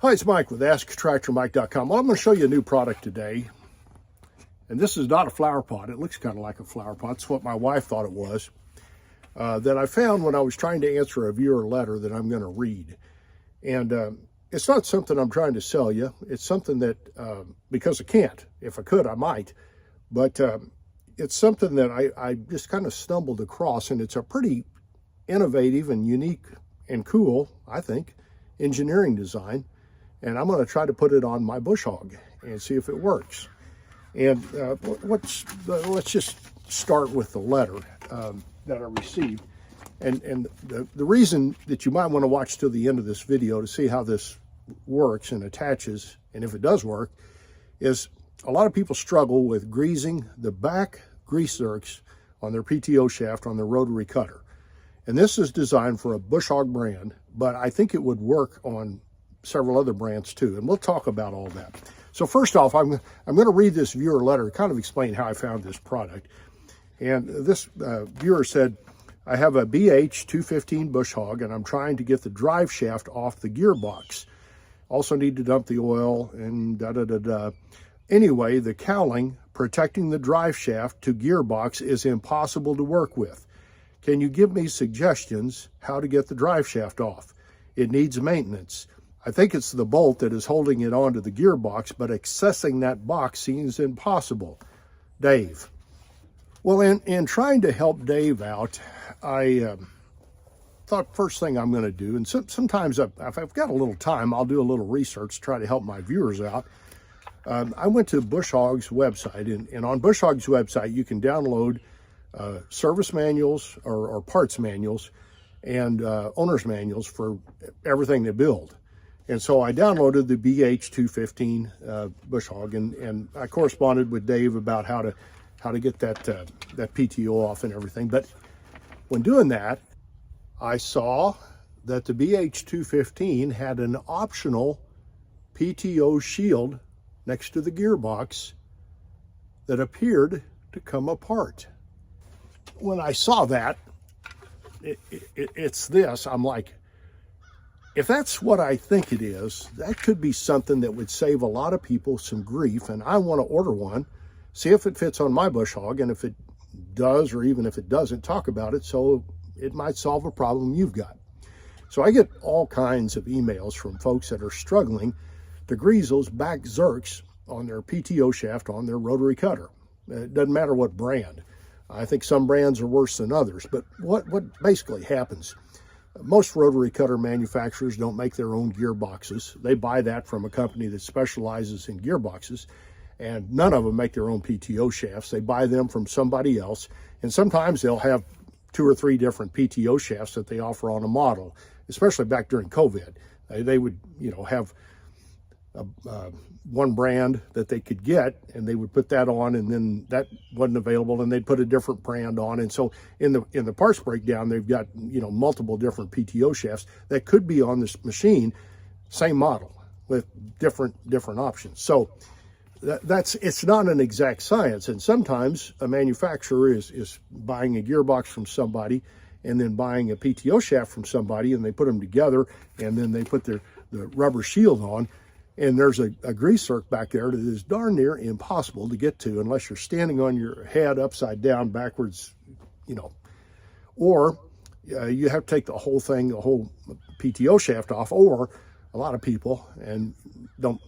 Hi, it's Mike with AskTractorMike.com. Well, I'm going to show you a new product today. And this is not a flower pot. It looks kind of like a flower pot. It's what my wife thought it was. That I found when I was trying to answer a viewer letter that I'm going to read. And it's not something I'm trying to sell you. It's something that, because I can't. If I could, I might. But it's something that I just kind of stumbled across. And it's a pretty innovative and unique and cool, I think, engineering design. And I'm going to try to put it on my Bush Hog and see if it works. And let's just start with the letter that I received. And the reason that you might want to watch till the end of this video to see how this works and attaches, and if it does work, is a lot of people struggle with greasing the back grease zerks on their PTO shaft on their rotary cutter. And this is designed for a Bush Hog brand, but I think it would work on several other brands too, and we'll talk about all that. So first off, I'm going to read this viewer letter, kind of explain how I found this product. And this viewer said, I have a BH215 Bush Hog, and I'm trying to get the drive shaft off the gearbox. Also need to dump the oil and da-da-da-da. Anyway, the cowling protecting the drive shaft to gearbox is impossible to work with. Can you give me suggestions how to get the drive shaft off? It needs maintenance. I think it's the bolt that is holding it onto the gearbox, but accessing that box seems impossible. Dave. Well, in trying to help Dave out, I thought first thing I'm going to do, and sometimes if I've got a little time, I'll do a little research to try to help my viewers out. I went to Bush Hog's website, and on Bush Hog's website, you can download service manuals or parts manuals and owner's manuals for everything they build. And so I downloaded the BH215 Bush Hog, and I corresponded with Dave about how to get that PTO off and everything. But when doing that, I saw that the BH215 had an optional PTO shield next to the gearbox that appeared to come apart. When I saw that, it's this, I'm like, if that's what I think it is, that could be something that would save a lot of people some grief, and I want to order one, see if it fits on my Bush Hog, and if it does, or even if it doesn't, talk about it so it might solve a problem you've got. So I get all kinds of emails from folks that are struggling to grease those back zerks on their PTO shaft on their rotary cutter. It doesn't matter what brand. I think some brands are worse than others, but what basically happens, most rotary cutter manufacturers don't make their own gearboxes. They buy that from a company that specializes in gearboxes, and none of them make their own PTO shafts. They buy them from somebody else, and sometimes they'll have 2 or 3 different PTO shafts that they offer on a model, especially back during COVID. They would, have one brand that they could get, and they would put that on, and then that wasn't available, and they'd put a different brand on. And so in the parts breakdown, they've got multiple different PTO shafts that could be on this machine, same model with different options. So it's not an exact science, and sometimes a manufacturer is buying a gearbox from somebody and then buying a PTO shaft from somebody, and they put them together, and then they put the rubber shield on. And there's a grease zerk back there that is darn near impossible to get to unless you're standing on your head upside down backwards, or you have to take the whole PTO shaft off, or a lot of people, and don't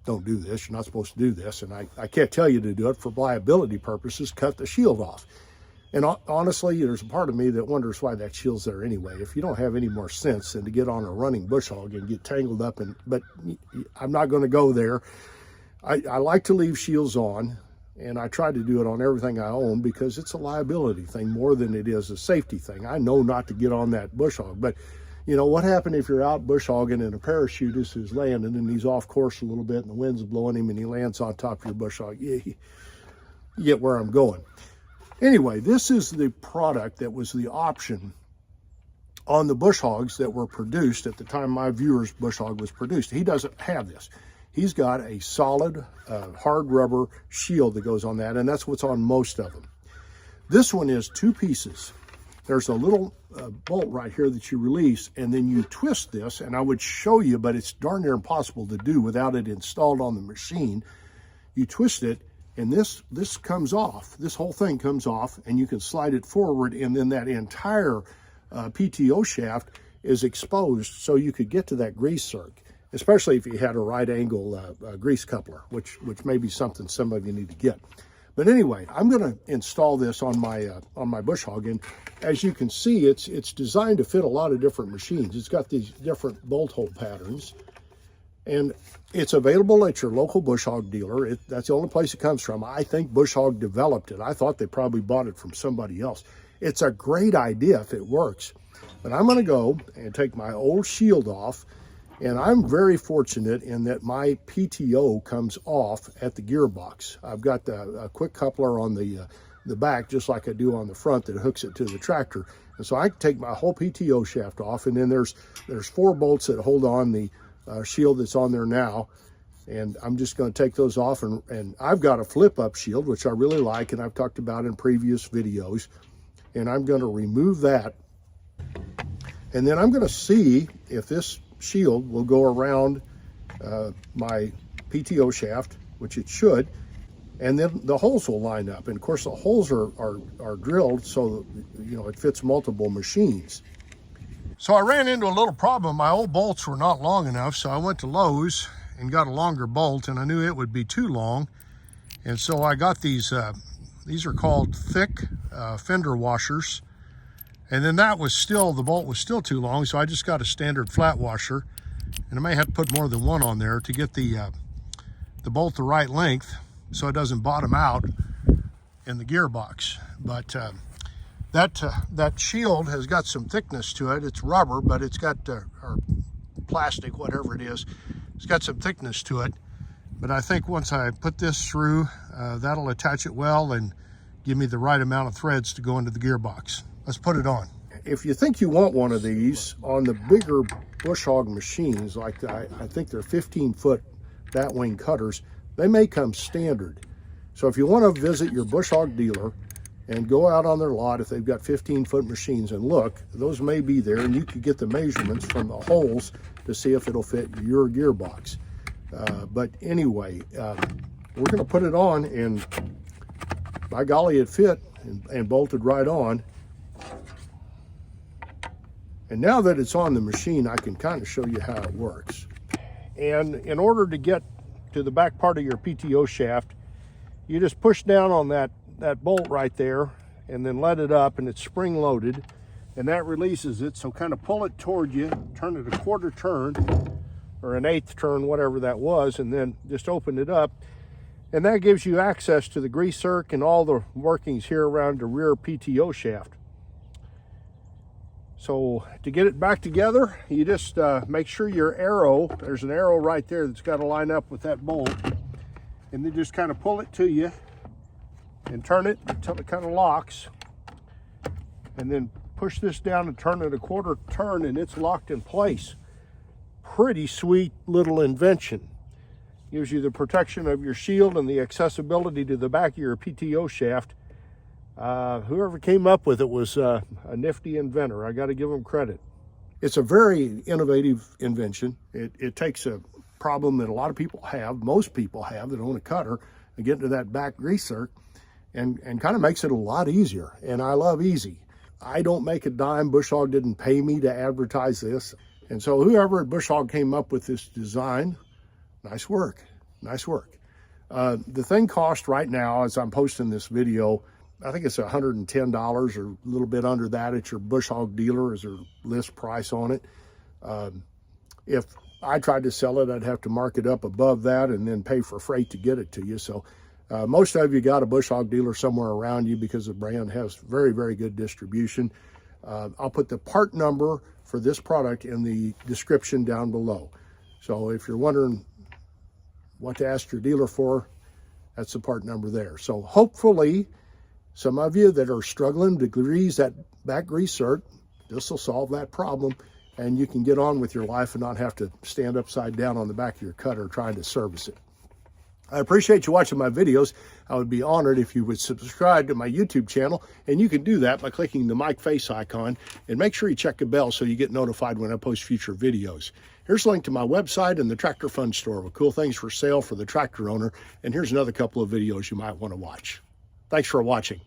do this, you're not supposed to do this, and I can't tell you to do it for liability purposes, cut the shield off. And honestly, there's a part of me that wonders why that shield's there anyway. If you don't have any more sense than to get on a running Bush Hog and get tangled up but I'm not going to go there. I like to leave shields on, and I try to do it on everything I own because it's a liability thing more than it is a safety thing. I know not to get on that Bush Hog, but what happened if you're out Bush Hogging and a parachutist is landing and he's off course a little bit and the wind's blowing him and he lands on top of your Bush Hog? You get where I'm going. Anyway, this is the product that was the option on the Bush Hogs that were produced at the time my viewer's Bush Hog was produced. He doesn't have this. He's got a solid hard rubber shield that goes on that, and that's what's on most of them. This one is 2 pieces, there's a little bolt right here that you release, and then you twist this, and I would show you, but it's darn near impossible to do without it installed on the machine. You twist it, and this comes off. This whole thing comes off, and you can slide it forward, and then that entire PTO shaft is exposed, so you could get to that grease zerk, especially if you had a right angle grease coupler, which may be something some of you need to get. But anyway, I'm going to install this on my Bush Hog, and as you can see, it's designed to fit a lot of different machines. It's got these different bolt hole patterns, and it's available at your local Bush Hog dealer. That's the only place it comes from. I think Bush Hog developed it. I thought they probably bought it from somebody else. It's a great idea if it works. But I'm going to go and take my old shield off, and I'm very fortunate in that my PTO comes off at the gearbox. I've got a quick coupler on the back, just like I do on the front, that hooks it to the tractor. And so I can take my whole PTO shaft off, and then there's 4 bolts that hold on the shield that's on there now. And I'm just going to take those off, and I've got a flip-up shield, which I really like, and I've talked about in previous videos. And I'm going to remove that. And then I'm going to see if this shield will go around my PTO shaft, which it should, and then the holes will line up. And of course the holes are drilled so that, it fits multiple machines. So I ran into a little problem. My old bolts were not long enough, so I went to Lowe's and got a longer bolt, and I knew it would be too long. And so I got these are called thick fender washers. And then the bolt was still too long, so I just got a standard flat washer. And I may have to put more than one on there to get the bolt the right length so it doesn't bottom out in the gearbox. But that shield has got some thickness to it. It's rubber, but it's got, or plastic, whatever it is. It's got some thickness to it. But I think once I put this through, that'll attach it well and give me the right amount of threads to go into the gearbox. Let's put it on. If you think you want one of these on the bigger Bush Hog machines, like I think they're 15-foot bat-wing cutters, they may come standard. So if you want to visit your Bush Hog dealer and go out on their lot, if they've got 15-foot machines, and look, those may be there, and you could get the measurements from the holes to see if it'll fit your gearbox. But anyway, we're going to put it on, and by golly, it fit and bolted right on. And now that it's on the machine, I can kind of show you how it works. And in order to get to the back part of your PTO shaft, you just push down on that bolt right there and then let it up, and it's spring loaded, and that releases it. So kind of pull it toward you, turn it a quarter turn or an eighth turn, whatever that was, and then just open it up. And that gives you access to the grease zerk and all the workings here around the rear PTO shaft. So to get it back together, you just make sure your arrow, there's an arrow right there that's got to line up with that bolt, and then just kind of pull it to you and turn it until it kind of locks, and then push this down and turn it a quarter turn, and it's locked in place. Pretty sweet little invention. Gives you the protection of your shield and the accessibility to the back of your PTO shaft. Whoever came up with it was a nifty inventor. I got to give them credit. It's a very innovative invention. It takes a problem that a lot of people have, most people have that own a cutter, and get into that back grease zerk, and kind of makes it a lot easier. And I love easy. I don't make a dime. Bush Hog didn't pay me to advertise this. And so whoever at Bush Hog came up with this design, nice work, nice work. The thing costs right now, as I'm posting this video, I think it's $110 or a little bit under that at your Bush Hog dealer is their list price on it. If I tried to sell it, I'd have to mark it up above that and then pay for freight to get it to you. So most of you got a Bush Hog dealer somewhere around you because the brand has very, very good distribution. I'll put the part number for this product in the description down below. So if you're wondering what to ask your dealer for, that's the part number there. So hopefully some of you that are struggling to grease that back grease zerk, this will solve that problem, and you can get on with your life and not have to stand upside down on the back of your cutter trying to service it. I appreciate you watching my videos. I would be honored if you would subscribe to my YouTube channel, and you can do that by clicking the mic face icon, and make sure you check the bell so you get notified when I post future videos. Here's a link to my website and the Tractor Fund store with cool things for sale for the tractor owner, and here's another couple of videos you might want to watch. Thanks for watching.